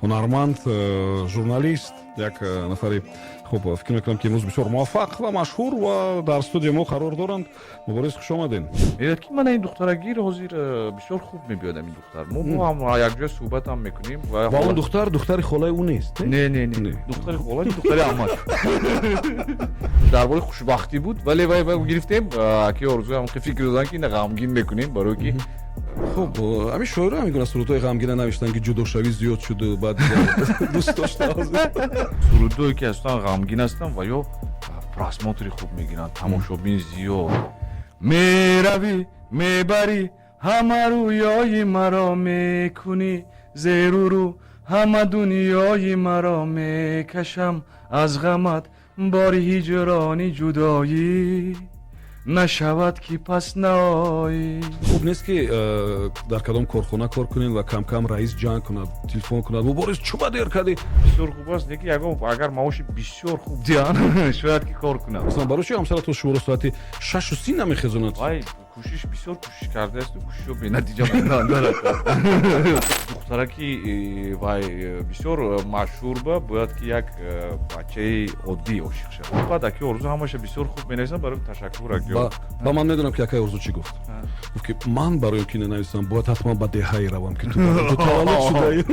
ҳунарманд, журналист, як нафари хуб фикр мекунам ки имрӯз бисёр муваффақ ва машҳур ва дар студияи мо қарор доранд. Муборис, хуш омадед. ки ман ин духтарагир ҳозир бисёр хуб мебиёдам ин духтар. Мо ҳам якҷоя суҳбатам мекунем ва он духтари холаи ӯ нест? Не. Духтари хола, духтари Аҳмад. Дар бораи хушбахтӣ буд, вале вай гирифтем ки орзуям фикр додам ки ина ғамгин мекунем барое ки хуб, ҳамин шоирам мегӯянд сурудҳои ғамгина навиштанд ки ҷудошавӣ зиёд шуду, баъд дӯст дошта. сурудҳое ки ҳастанд ғамгин ҳастанд ва ё просмотри хуб мегиранд, тамошобин зиёд. меравӣ мебарӣ ҳама рӯёи маро мекунӣ зерурӯ ҳама дунёи маро мекашам аз ғамат бори ҳиҷрони ҷудоӣ нашавад ки пас наоӣ. хуб нест ки дар кадом корхона кор кунед ва кам раис ҷанг кунад, телефон кунад, муборис чуба дер кардӣ? бисёр хуб аст, ки ягон агар маоши бисёр хуб диҳанд шояд ки кор кунам. Маслан барои чӣ ҳамсарат шуморо соати 6:30 намехезонад? вай бисёр кӯшиш кардааст, кӯшишҳо бенатиҷа мондандарад. духтараки вай бисёр машҳур ба бояд ки як бачаи оддӣ ошиқ шавад. баъд аки орзу ҳамаша бисёр хуб менависанд, барои ташаккур ба ман медонам ки акай орзу чӣ гуфт. Гуфт ки ман барои ки ненависам бояд ҳатман ба деҳаи равам ки ту таваллуд шудаӣ.